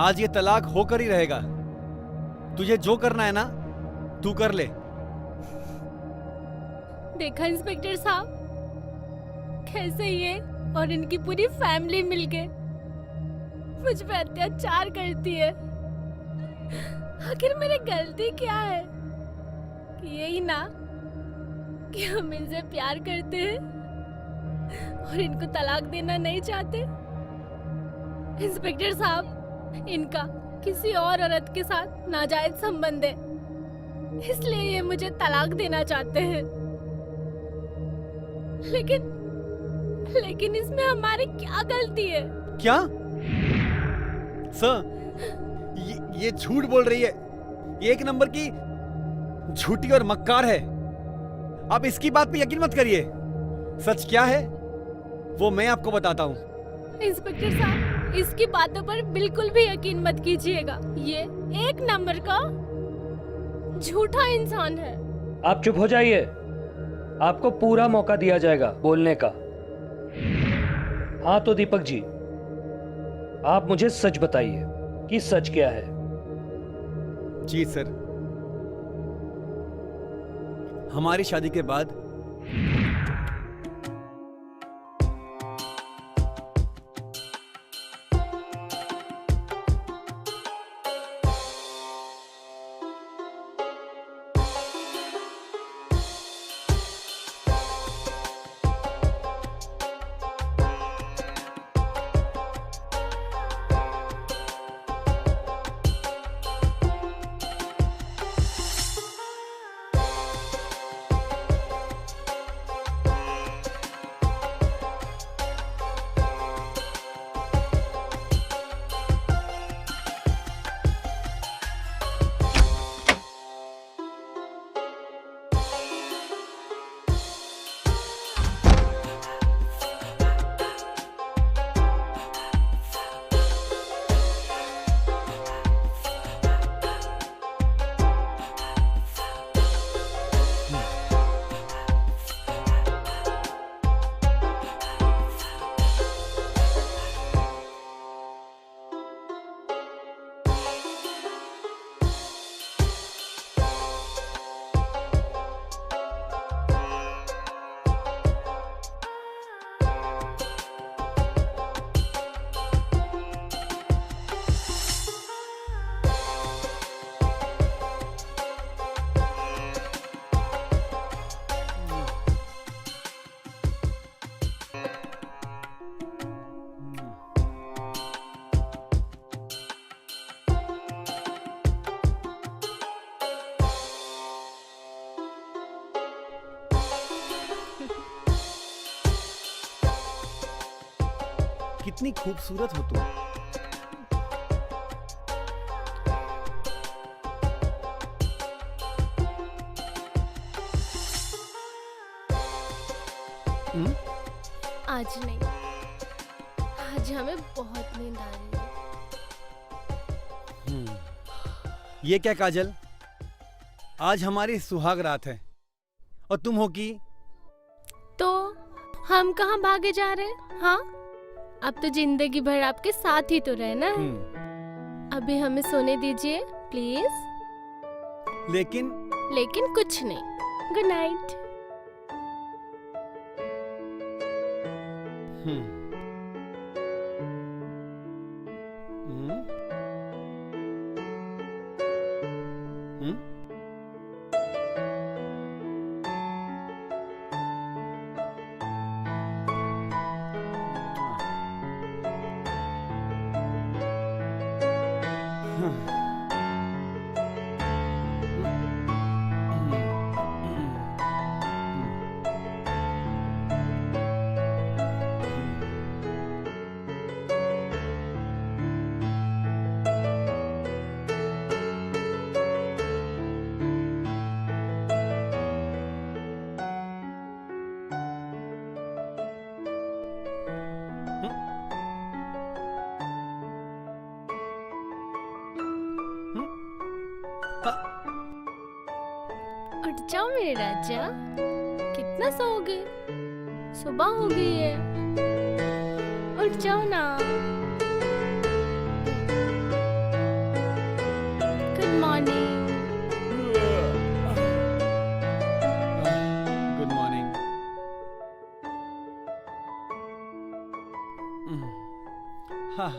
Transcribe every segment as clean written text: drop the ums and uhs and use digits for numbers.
आज ये तलाक होकर ही रहेगा। तुझे जो करना है ना तू कर ले। देखा इंस्पेक्टर साहब, कैसे ये और इनकी पूरी फैमिली मिलके मुझ पे अत्याचार करती है। आखिर मेरी गलती क्या है? यही ना कि हम इनसे प्यार करते हैं और इनको तलाक देना नहीं चाहते। इंस्पेक्टर साहब, इनका किसी और औरत के साथ नाजायज संबंध है, इसलिए ये मुझे तलाक देना चाहते हैं। लेकिन इसमें हमारी क्या गलती है? क्या सर, ये झूठ बोल रही है। ये एक नंबर की झूठी और मक्कार है। आप इसकी बात पे यकीन मत करिए। सच क्या है वो मैं आपको बताता हूँ। इंस्पेक्टर साहब, इसकी बातों पर बिल्कुल भी यकीन मत कीजिएगा। ये एक नंबर का झूठा इंसान है। आप चुप हो जाइए, आपको पूरा मौका दिया जाएगा बोलने का। हाँ तो दीपक जी, आप मुझे सच बताइए कि सच क्या है। जी सर, हमारी शादी के बाद कितनी खूबसूरत हो तुम। आज नहीं, आज हमें बहुत नींद आ रही है। ये क्या काजल, आज हमारी सुहाग रात है और तुम हो कि तो हम कहाँ भागे जा रहे हैं? हाँ, अब तो जिंदगी भर आपके साथ ही तो रहना है। अभी हमें सोने दीजिए प्लीज। लेकिन कुछ नहीं। Good night. उठ जाओ मेरे राजा, कितना सोओगे? सुबह हो गई है, उठ जाओ ना। मॉर्निंग। Good morning. हाँ।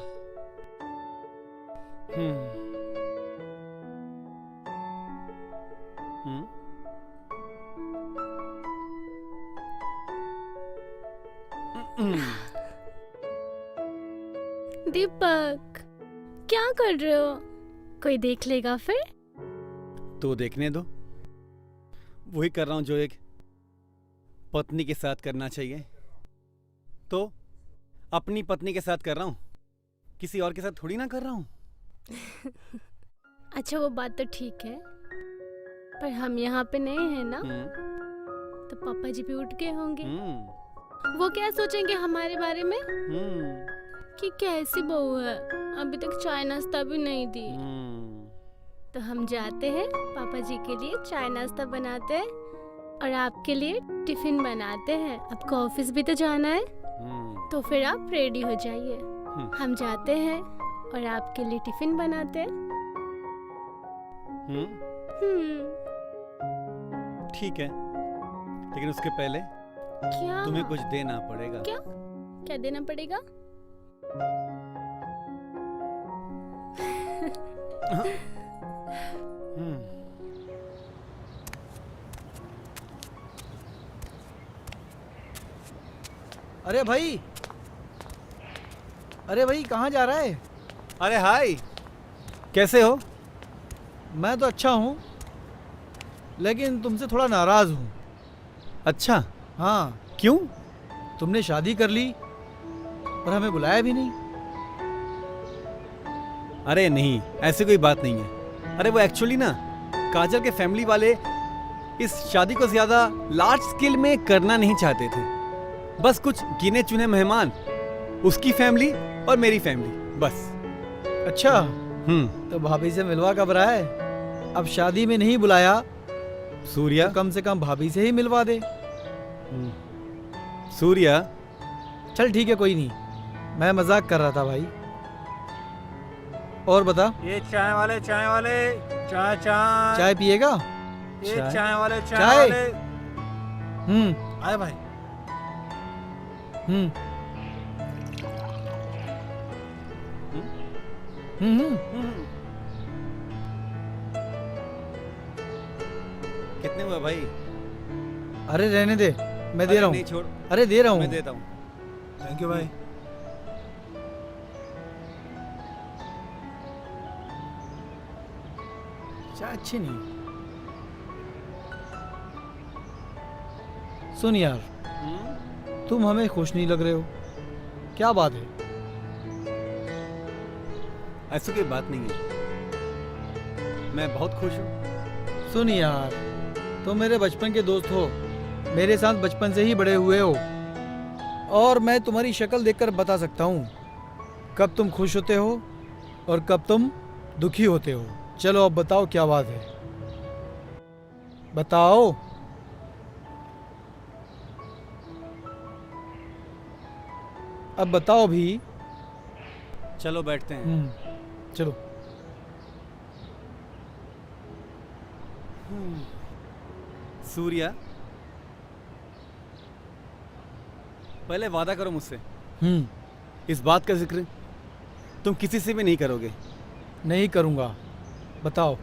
दीपक, क्या कर रहे हो? कोई देख लेगा फिर? तो देखने दो, वही कर रहा हूं जो एक पत्नी के साथ करना चाहिए। तो अपनी पत्नी के साथ कर रहा हूं, किसी और के साथ थोड़ी ना कर रहा हूं। अच्छा, वो बात तो ठीक है, पर हम यहाँ पे नए हैं ना, तो पापा जी भी उठ गए होंगे। वो क्या सोचेंगे हमारे बारे में कि कैसी बहू है, अभी तक चाय नाश्ता भी नहीं दी। तो हम जाते हैं, पापा जी के लिए चाय नाश्ता बनाते हैं और आपके लिए टिफिन बनाते हैं। आपको ऑफिस भी तो जाना है, तो फिर आप रेडी हो जाइए। हम जाते हैं और आपके लिए टिफिन बनाते हैं। ठीक है, लेकिन उसके पहले क्या? तुम्हें कुछ देना पड़ेगा। क्या? क्या देना पड़ेगा? अरे भाई, अरे भाई, कहाँ जा रहा है? अरे हाय, कैसे हो? मैं तो अच्छा हूँ, लेकिन तुमसे थोड़ा नाराज हूँ। अच्छा, हाँ, क्यों? तुमने शादी कर ली और हमें बुलाया भी नहीं। अरे नहीं, ऐसी कोई बात नहीं है। अरे वो एक्चुअली ना, काजल के फैमिली वाले इस शादी को ज्यादा लार्ज स्केल में करना नहीं चाहते थे। बस कुछ गिने चुने मेहमान, उसकी फैमिली और मेरी फैमिली, बस। अच्छा, तो भाभी से मिलवा कब रहा है? अब शादी में नहीं बुलाया, सूर्या, तो कम से कम भाभी से ही मिलवा दे। सूर्या, चल ठीक है, कोई नहीं, मैं मजाक कर रहा था भाई। और बता, ये चाय वाले चाय चाय चाय पिएगा? ये चाय? चाय वाले चाय? वाले आए भाई। हम्म कितने हुए भाई? अरे रहने दे, मैं दे रहा नहीं हूँ। छोड़, अरे दे रहा मैं हूँ। देता हूँ। थैंक यू भाई। चाय अच्छी नहीं। सुन यार, तुम हमें खुश नहीं लग रहे हो, क्या बात है? ऐसी कोई बात नहीं है, मैं बहुत खुश हूँ। सुन यार, तुम मेरे बचपन के दोस्त हो, मेरे साथ बचपन से ही बड़े हुए हो, और मैं तुम्हारी शक्ल देखकर बता सकता हूँ कब तुम खुश होते हो और कब तुम दुखी होते हो। चलो अब बताओ, क्या बात है, बताओ। अब बताओ भी। चलो बैठते हैं। चलो। सूर्या, पहले वादा करो मुझसे, इस बात का जिक्र तुम किसी से भी नहीं करोगे। नहीं करूँगा, बताओ।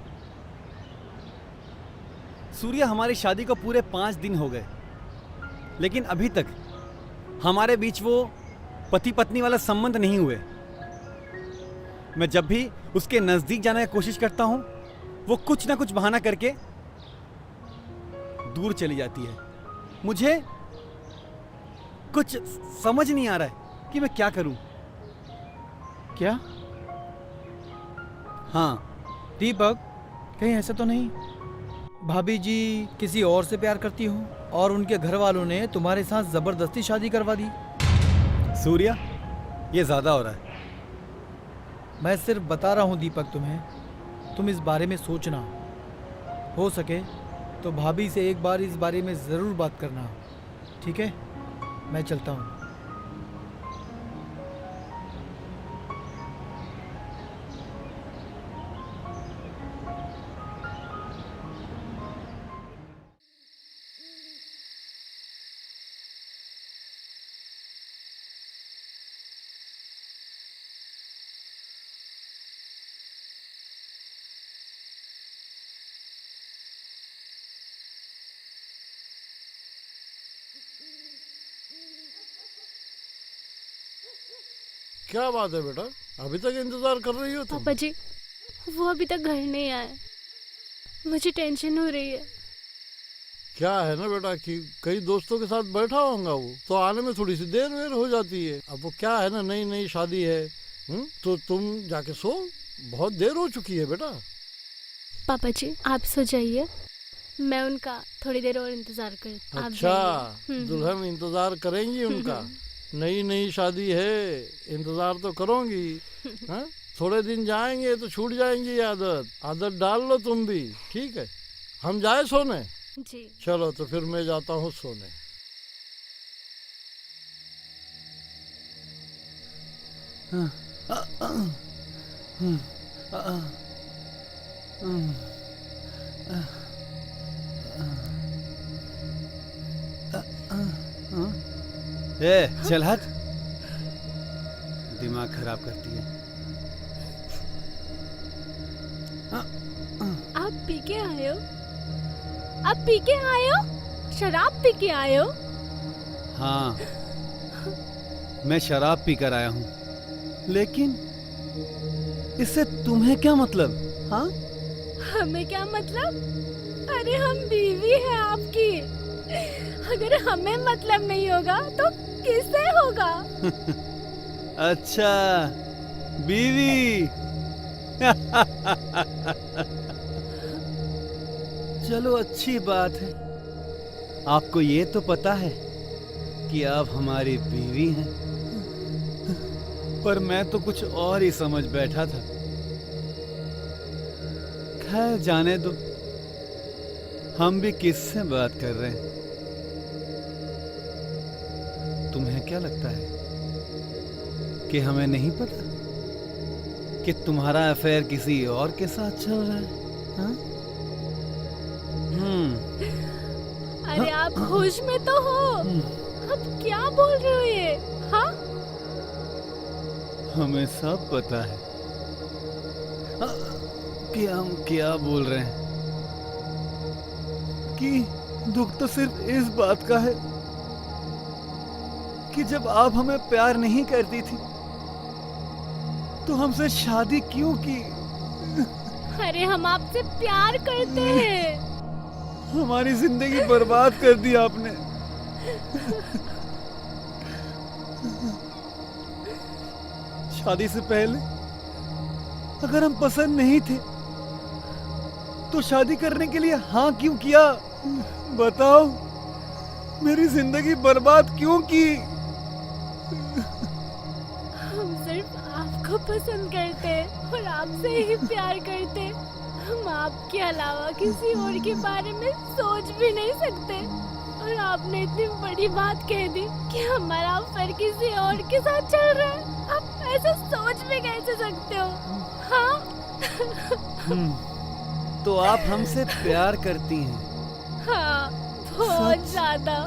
सूर्या, हमारी शादी को पूरे 5 दिन हो गए, लेकिन अभी तक हमारे बीच वो पति पत्नी वाला संबंध नहीं हुए। मैं जब भी उसके नजदीक जाने की कोशिश करता हूं, वो कुछ ना कुछ बहाना करके दूर चली जाती है। मुझे कुछ समझ नहीं आ रहा है कि मैं क्या करूं। क्या? हाँ दीपक, कहीं ऐसा तो नहीं भाभी जी किसी और से प्यार करती हो और उनके घर वालों ने तुम्हारे साथ जबरदस्ती शादी करवा दी? सूर्या, ये ज्यादा हो रहा है। मैं सिर्फ बता रहा हूँ दीपक तुम्हें, तुम इस बारे में सोचना, हो सके तो भाभी से एक बार इस बारे में ज़रूर बात करना, ठीक है? मैं चलता हूँ। क्या बात है बेटा, अभी तक इंतजार कर रही हो तुम? पापा जी, वो अभी तक घर नहीं आए। मुझे टेंशन हो रही है। क्या है ना बेटा कि कई दोस्तों के साथ बैठा होगा वो, तो आने में थोड़ी सी देर वेर हो जाती है। अब वो क्या है ना, नई नई शादी है। तो तुम जाके सो, बहुत देर हो चुकी है बेटा। पापा जी आप सो जाइए, मैं उनका थोड़ी देर और इंतजार करती हूँ। अच्छा, दुल्हन इंतजार करेंगी उनका? नई नई शादी है, इंतजार तो करोगी। हाँ? थोड़े दिन जाएंगे तो छूट जाएंगी आदत डाल लो तुम भी। ठीक है, हम जाए सोने? जी। चलो तो फिर मैं जाता हूँ सोने। ए चल हट, दिमाग खराब करती है। आप पी के आए हो? आप पी के आए हो? शराब पी के आए हो? हाँ, मैं शराब पी कर आया हूँ, लेकिन इससे तुम्हें क्या मतलब? हाँ, हमें क्या मतलब? अरे हम बीवी हैं आपकी। अगर हमें मतलब नहीं होगा तो किससे होगा? अच्छा, बीवी। चलो अच्छी बात है, आपको ये तो पता है कि आप हमारी बीवी हैं, पर मैं तो कुछ और ही समझ बैठा था। खैर जाने दो, हम भी किससे बात कर रहे हैं। तुम्हें क्या लगता है कि हमें नहीं पता कि तुम्हारा अफेयर किसी और के साथ चल रहा है? हाँ? अरे आप होश में तो हो? अब क्या बोल रहे हो ये? हाँ? हमें सब पता है कि हम क्या बोल रहे हैं, कि दुख तो सिर्फ इस बात का है कि जब आप हमें प्यार नहीं करती थी तो हमसे शादी क्यों की? अरे हम आपसे प्यार करते हैं। हमारी जिंदगी बर्बाद कर दी आपने। शादी से पहले अगर हम पसंद नहीं थे तो शादी करने के लिए हाँ क्यों किया? बताओ, मेरी जिंदगी बर्बाद क्यों की? हम सिर्फ आपको पसंद करते हैं और आपसे ही प्यार करते हैं। हम आपके अलावा किसी और के बारे में सोच भी नहीं सकते। और आपने इतनी बड़ी बात कह दी कि हमारा अफेयर किसी और के साथ चल रहा है। आप ऐसा सोच भी कैसे सकते हो? हाँ? तो आप हमसे प्यार करती हैं? हाँ, बहुत सच? ज्यादा।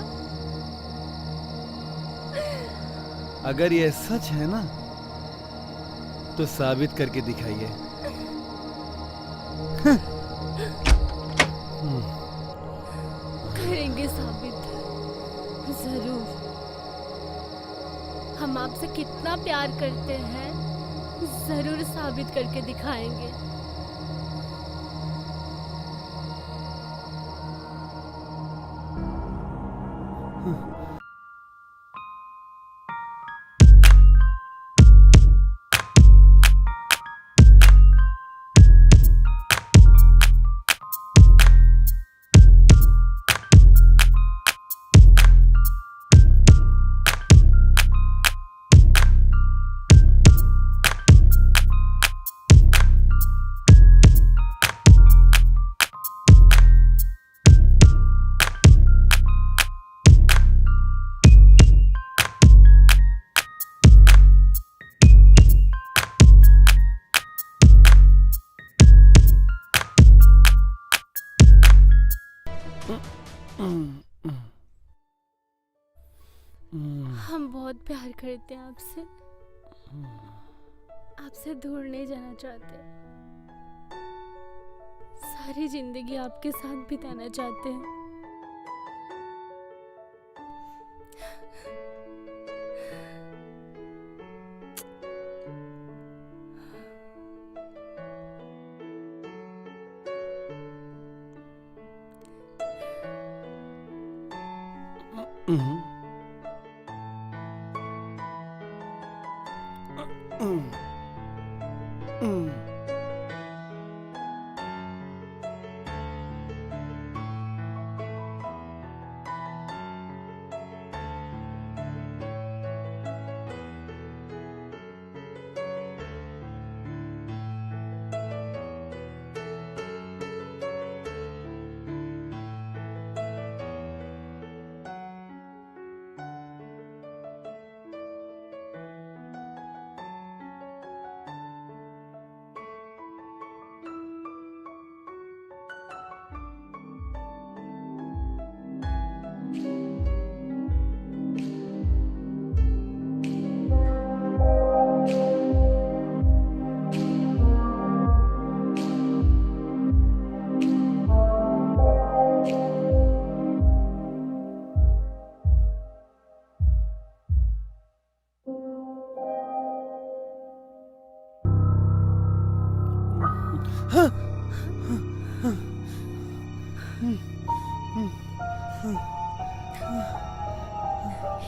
अगर ये सच है ना तो साबित करके दिखाइए। करेंगे साबित, जरूर। हम आपसे कितना प्यार करते हैं जरूर साबित करके दिखाएंगे। हम बहुत प्यार करते हैं आपसे। आपसे दूर नहीं जाना चाहते। सारी जिंदगी आपके साथ बिताना चाहते हैं।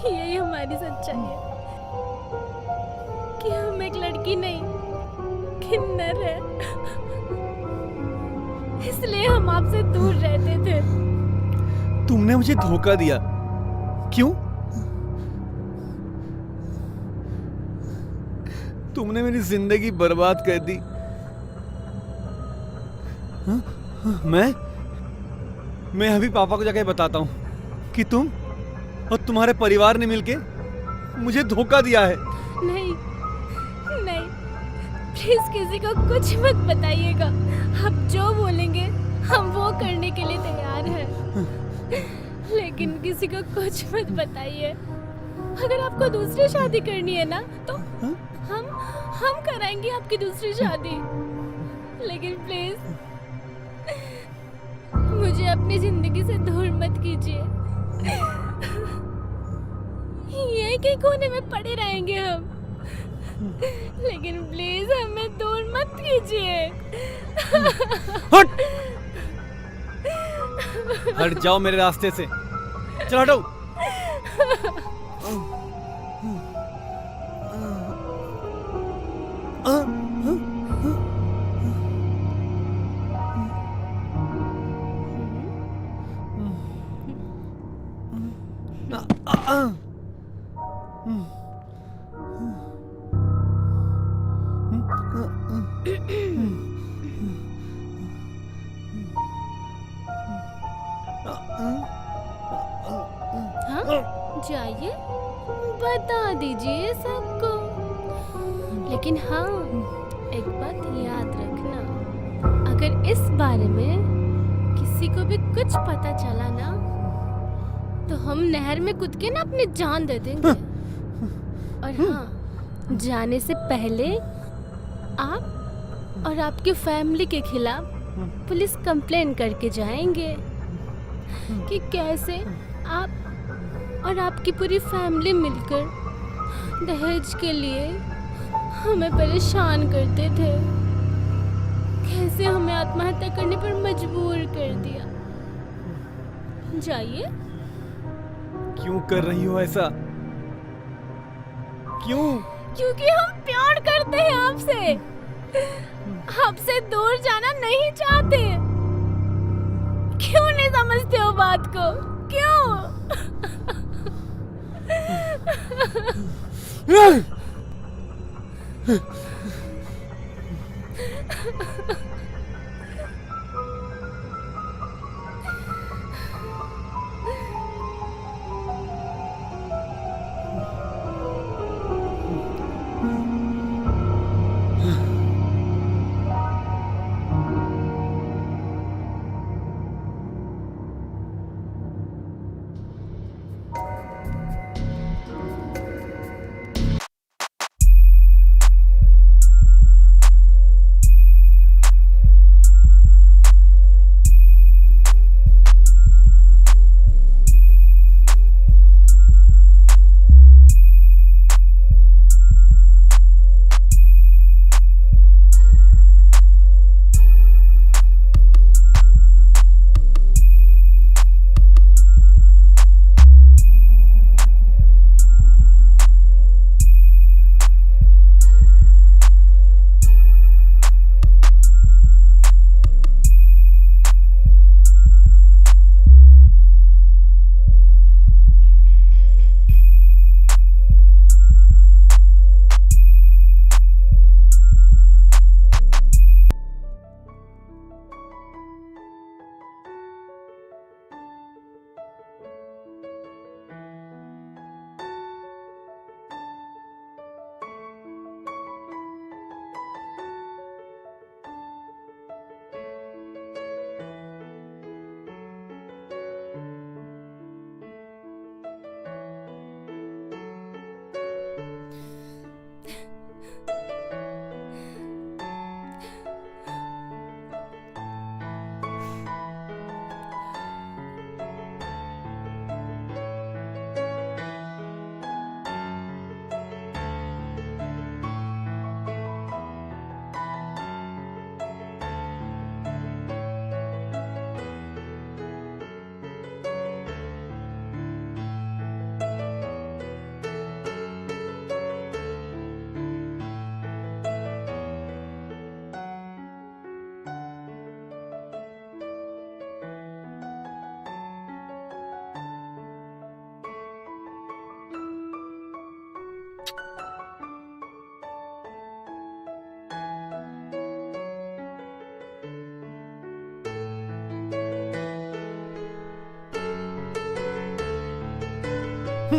यही हमारी सच्चाई है कि हम एक लड़की नहीं किन्नर है, इसलिए हम आपसे दूर रहते थे। तुमने मुझे धोखा दिया। क्यों? तुमने मेरी जिंदगी बर्बाद कर दी। हाँ? मैं अभी पापा को जाके बताता हूँ कि तुम और तुम्हारे परिवार ने मिलके मुझे धोखा दिया है। नहीं नहीं, प्लीज किसी को कुछ मत बताइएगा। आप जो बोलेंगे हम वो करने के लिए तैयार हैं, लेकिन किसी को कुछ मत बताइए। अगर आपको दूसरी शादी करनी है ना तो हम कराएंगे आपकी दूसरी शादी, लेकिन प्लीज मुझे अपनी जिंदगी से दूर मत कीजिए। ये के कोने में पड़े रहेंगे हम, लेकिन प्लीज हमें दूर मत कीजिए। हट! हट जाओ मेरे रास्ते से। चलो हटो। जाइए बता दीजिए सबको, लेकिन हाँ एक बात याद रखना, अगर इस बारे में किसी को भी कुछ पता चला ना तो हम नहर में कूद के ना अपनी जान दे देंगे। और हाँ, जाने से पहले आप और आपकी फैमिली के खिलाफ पुलिस कंप्लेन करके जाएंगे कि कैसे आप और आपकी पूरी फैमिली मिलकर दहेज के लिए हमें परेशान करते थे, कैसे हमें आत्महत्या करने पर मजबूर कर दिया। जाइए। क्यों कर रही हो ऐसा? क्यों? क्योंकि हम प्यार करते हैं आपसे, आपसे दूर जाना नहीं चाहते। क्यों नहीं समझते हो बात को? क्यों? अरे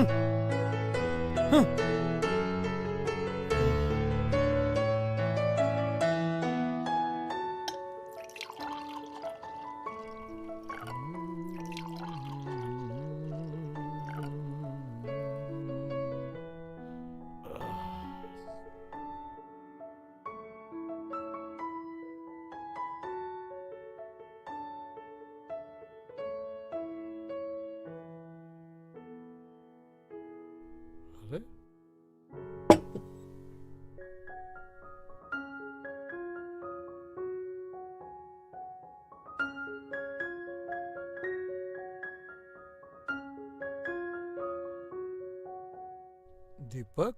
दीपक,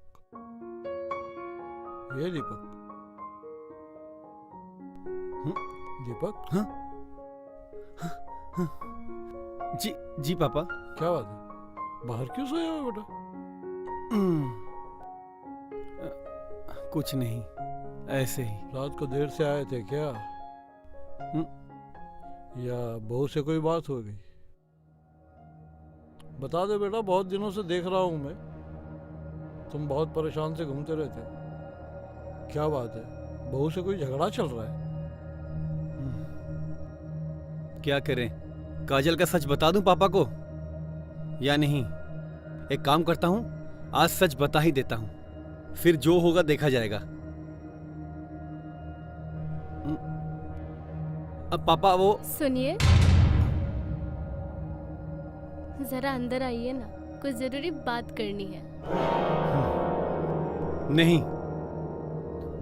ये दीपक। दीपक, जी जी पापा। क्या बात है, बाहर क्यों सोया हो बेटा? कुछ नहीं, ऐसे ही। रात को देर से आए थे क्या? या बहू से कोई बात हो गई? बता दे बेटा, बहुत दिनों से देख रहा हूं मैं, तुम बहुत परेशान से घूमते रहते हो। क्या बात है, बहू से कोई झगड़ा चल रहा है? क्या करें, काजल का सच बता दूं पापा को या नहीं? एक काम करता हूं, आज सच बता ही देता हूं, फिर जो होगा देखा जाएगा। अब पापा वो सुनिए, जरा अंदर आइए ना, कुछ जरूरी बात करनी है। नहीं,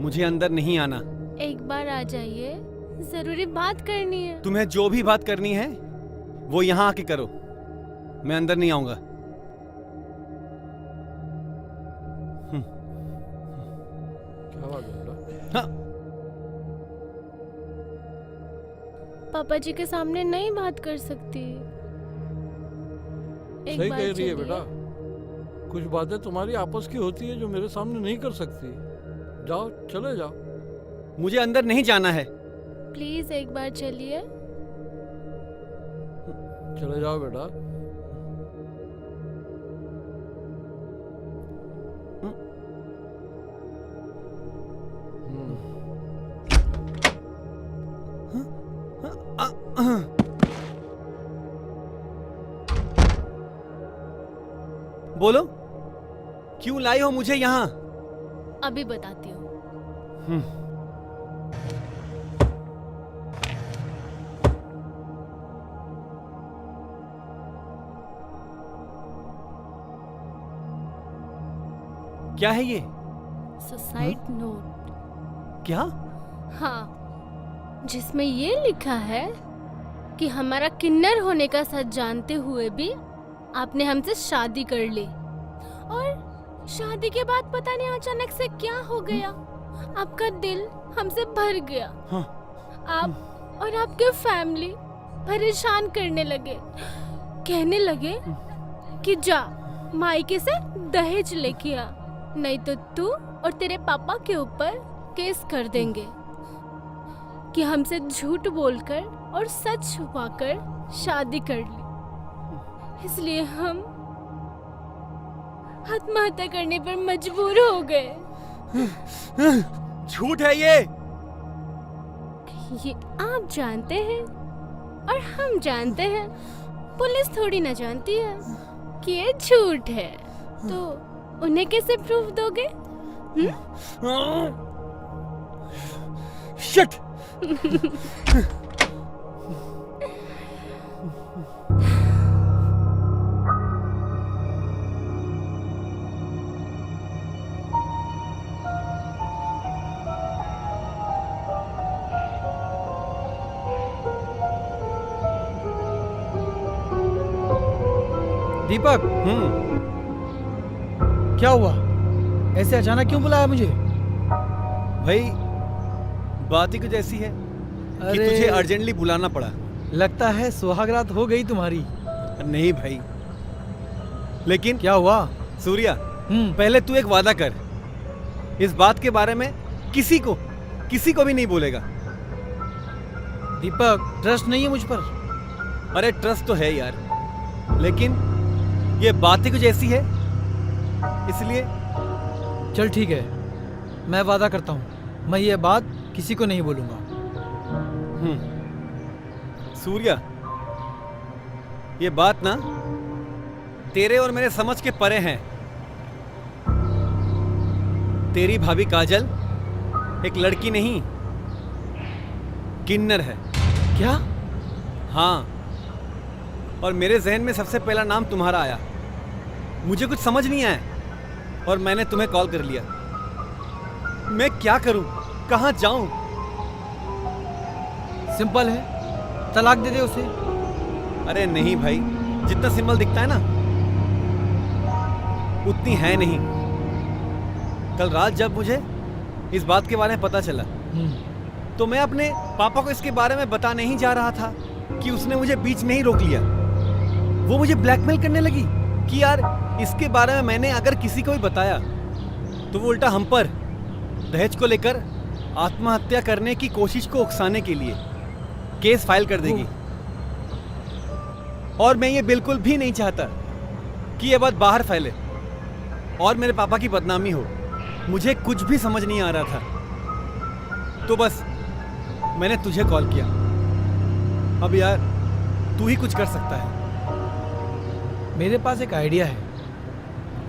मुझे अंदर नहीं आना। एक बार आ जाइए, जरूरी बात करनी है। तुम्हें जो भी बात करनी है वो यहाँ आके करो, मैं अंदर नहीं आऊंगा। क्या बात है बेटा? हाँ, पापा जी के सामने नहीं बात कर सकती। एक सही बार कह रही है चलिए। बेटा, कुछ बातें तुम्हारी आपस की होती है जो मेरे सामने नहीं कर सकती। जाओ, चले जाओ। मुझे अंदर नहीं जाना है। प्लीज एक बार चलिए। चले जाओ बेटा। बोलो, क्यों लाई हो मुझे यहाँ? अभी बताती हूँ। क्या है ये? Suicide note. क्या? हाँ, जिसमें ये लिखा है कि हमारा किन्नर होने का सच जानते हुए भी आपने हमसे शादी कर ली, और शादी के बाद पता नहीं अचानक से क्या हो गया, आपका दिल हमसे भर गया। हाँ। आप और आपके फैमिली परेशान करने लगे, कहने लगे कि जा मायके से दहेज लेके आ, नहीं तो तू और तेरे पापा के ऊपर केस कर देंगे कि हमसे झूठ बोलकर और सच छुपाकर शादी कर ली। इसलिए हम आत्महत्या करने पर मजबूर हो गए। झूठ है ये। ये आप जानते हैं और हम जानते हैं, पुलिस थोड़ी ना जानती है कि ये झूठ है, तो उन्हें कैसे प्रूफ दोगे? शिट। दीपक, क्या हुआ? ऐसे अचानक क्यों बुलाया मुझे? भाई बात ही कुछ ऐसी है कि अरे, तुझे अर्जेंटली बुलाना पड़ा। लगता है सुहागरात हो गई तुम्हारी। नहीं भाई, लेकिन क्या हुआ? सूर्या, पहले तू एक वादा कर, इस बात के बारे में किसी को भी नहीं बोलेगा। दीपक, ट्रस्ट नहीं है मुझ पर? अरे ट्रस्ट तो है यार, लेकिन ये बात ही कुछ ऐसी है, इसलिए चल ठीक है, मैं वादा करता हूँ मैं ये बात किसी को नहीं बोलूँगा। सूर्या, ये बात ना तेरे और मेरे समझ के परे हैं। तेरी भाभी काजल एक लड़की नहीं, किन्नर है। क्या? हाँ, और मेरे जहन में सबसे पहला नाम तुम्हारा आया। मुझे कुछ समझ नहीं आया और मैंने तुम्हें कॉल कर लिया। मैं क्या करूं, कहां जाऊं? सिंपल है, तलाक दे दे उसे। अरे नहीं भाई, जितना सिंपल दिखता है ना उतनी है नहीं। कल रात जब मुझे इस बात के बारे में पता चला तो मैं अपने पापा को इसके बारे में बताने ही जा रहा था कि उसने मुझे बीच में ही रोक लिया। वो मुझे ब्लैकमेल करने लगी कि यार इसके बारे में मैंने अगर किसी को भी बताया तो वो उल्टा हम पर दहेज को लेकर आत्महत्या करने की कोशिश को उकसाने के लिए केस फाइल कर देगी। और मैं ये बिल्कुल भी नहीं चाहता कि ये बात बाहर फैले और मेरे पापा की बदनामी हो। मुझे कुछ भी समझ नहीं आ रहा था, तो बस मैंने तुझे कॉल किया। अब यार तू ही कुछ कर सकता है। मेरे पास एक आइडिया है।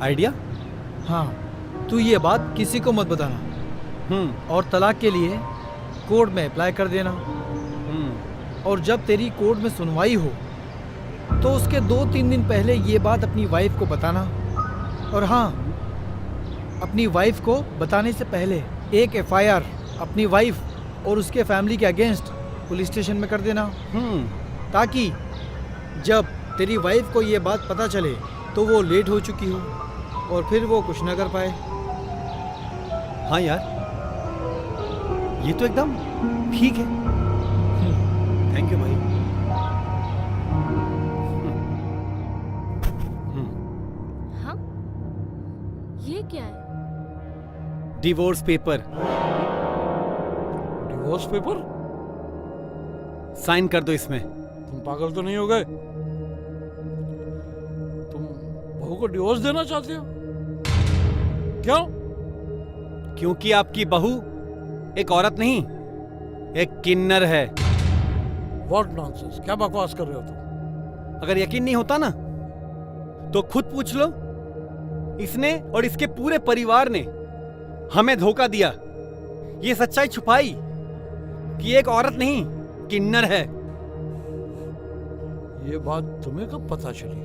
आइडिया? हाँ, तू ये बात किसी को मत बताना और तलाक के लिए कोर्ट में अप्लाई कर देना। और जब तेरी कोर्ट में सुनवाई हो तो उसके 2-3 दिन पहले ये बात अपनी वाइफ को बताना। और हाँ, अपनी वाइफ को बताने से पहले एक एफआईआर अपनी वाइफ और उसके फैमिली के अगेंस्ट पुलिस स्टेशन में कर देना, ताकि जब तेरी वाइफ को ये बात पता चले तो वो लेट हो चुकी हो और फिर वो कुछ न कर पाए। हाँ यार, ये तो एकदम ठीक है। थैंक यू भाई। हाँ, ये क्या है? Divorce paper. Divorce paper? Sign कर दो इसमें। तुम पागल तो नहीं हो गए? तुम बहू को डिवोर्स देना चाहते हो? क्यों? क्योंकि आपकी बहू एक औरत नहीं, एक किन्नर है। व्हाट नॉनसेंस, क्या बकवास कर रहे हो तुम? अगर यकीन नहीं होता ना तो खुद पूछ लो। इसने और इसके पूरे परिवार ने हमें धोखा दिया, ये सच्चाई छुपाई कि एक औरत नहीं, किन्नर है। ये बात तुम्हें कब पता चली?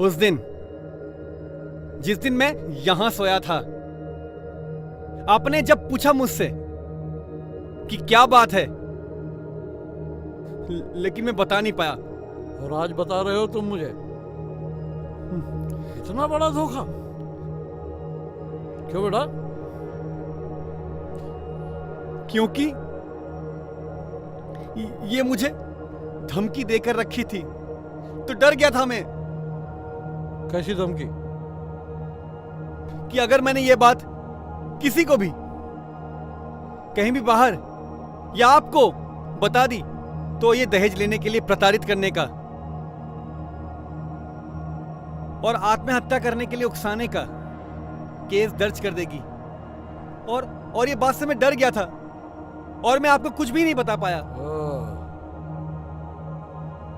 उस दिन जिस दिन मैं यहां सोया था, आपने जब पूछा मुझसे कि क्या बात है, लेकिन मैं बता नहीं पाया। और आज बता रहे हो तुम मुझे? इतना बड़ा धोखा? क्यों बेटा? क्योंकि ये मुझे धमकी देकर रखी थी, तो डर गया था मैं कैसी धमकी? कि अगर मैंने ये बात किसी को भी कहीं भी बाहर या आपको बता दी तो ये दहेज लेने के लिए प्रताड़ित करने का और आत्महत्या करने के लिए उकसाने का केस दर्ज कर देगी। और ये बात से मैं डर गया था और मैं आपको कुछ भी नहीं बता पाया।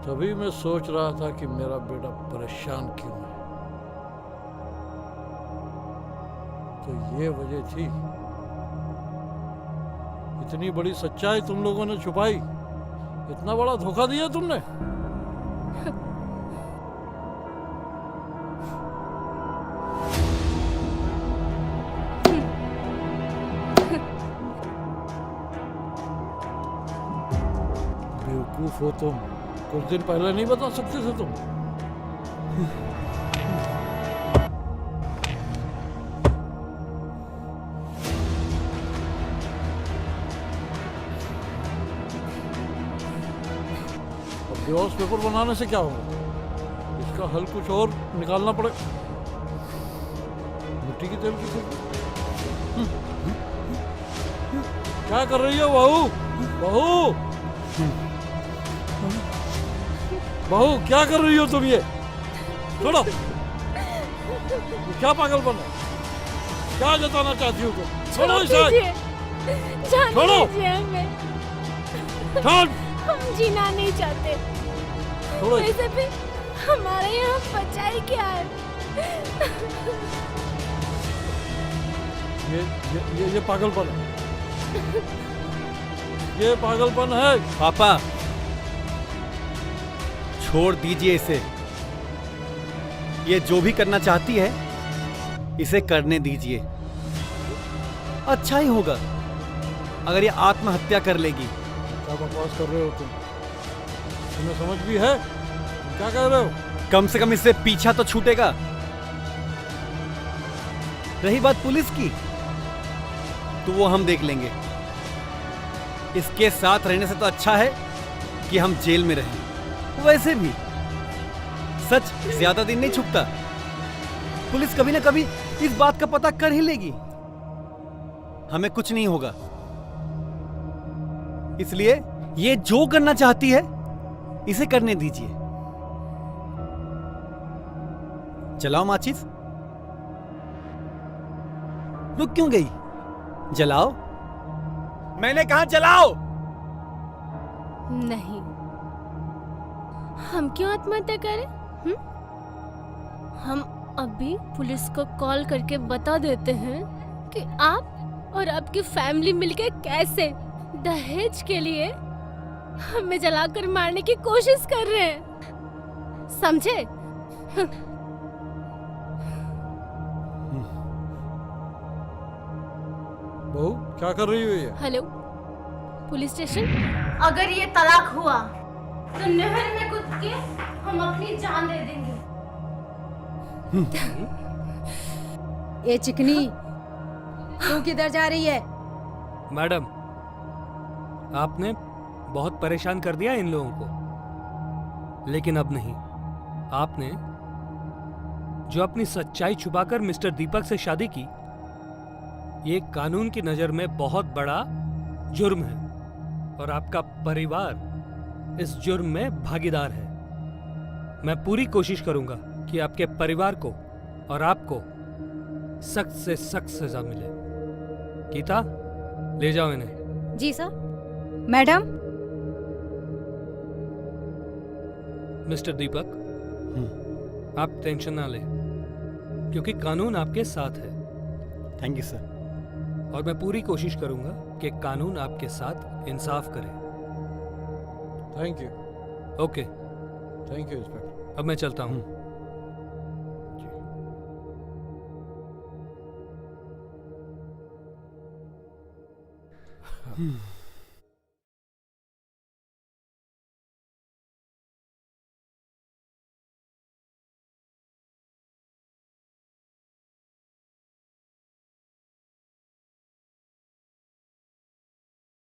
तभी मैं सोच रहा था कि मेरा बेटा परेशान क्यों है। तो ये वजह थी। इतनी बड़ी सच्चाई तुम लोगों ने छुपाई, इतना बड़ा धोखा दिया तुमने। बेवकूफ हो तुम, कुछ दिन पहले नहीं बता सकते थे तुम? डिवोर्स पेपर बनाने से क्या होगा? इसका हल कुछ और निकालना पड़े। मिट्टी की तेल की तेल। क्या कर रही हो बहू? बहू बहू क्या कर रही हो तुम ये? छोड़ो, ये क्या पागलपन है? क्या जताना चाहती हो तुम? छोड़ो इसे। जाने छोड़ो। दीजिए हमें, छोड़। हम जीना नहीं चाहते। छोड़ो इसे। वैसे भी हमारे यहाँ बचा ही क्या है? ये पागलपन है। ये पागलपन है। पापा छोड़ दीजिए इसे। ये जो भी करना चाहती है इसे करने दीजिए। अच्छा ही होगा अगर ये आत्महत्या कर लेगी। क्या बकवास कर रहे हो तुम? तुम्हें समझ भी है तुम क्या कह रहे हो? कम से कम इससे पीछा तो छूटेगा। रही बात पुलिस की तो वो हम देख लेंगे। इसके साथ रहने से तो अच्छा है कि हम जेल में रहें। वैसे भी सच ज्यादा दिन नहीं छुपता। पुलिस कभी ना कभी इस बात का पता कर ही लेगी। हमें कुछ नहीं होगा। इसलिए ये जो करना चाहती है इसे करने दीजिए। जलाओ माचिस। रुक क्यों गई? जलाओ। मैंने कहा जलाओ। नहीं, हम क्यों आत्महत्या करें? हम अभी पुलिस को कॉल करके बता देते हैं कि आप और आपकी फैमिली मिलके कैसे दहेज के लिए हमें जलाकर मारने की कोशिश कर रहे हैं। समझे? बहू क्या कर रही हो ये? Hello, police station. अगर ये तलाक हुआ तो नहर में कूद के हम अपनी जान दे देंगे। ए चिकनी, तू किधर जा रही है? मैडम, आपने बहुत परेशान कर दिया इन लोगों को, लेकिन अब नहीं। आपने जो अपनी सच्चाई छुपाकर मिस्टर दीपक से शादी की, ये कानून की नजर में बहुत बड़ा जुर्म है और आपका परिवार इस जुर्म में भागीदार है। मैं पूरी कोशिश करूंगा कि आपके परिवार को और आपको सख्त से सख्त सजा मिले। गीता, ले जाओ इन्हें। जी सर। मैडम। मिस्टर दीपक, आप टेंशन ना लें, क्योंकि कानून आपके साथ है। Thank you sir. और मैं पूरी कोशिश करूंगा कि कानून आपके साथ इंसाफ करे। Thank you. Okay, thank you inspector. अब मैं चलता हूँ। हम्म।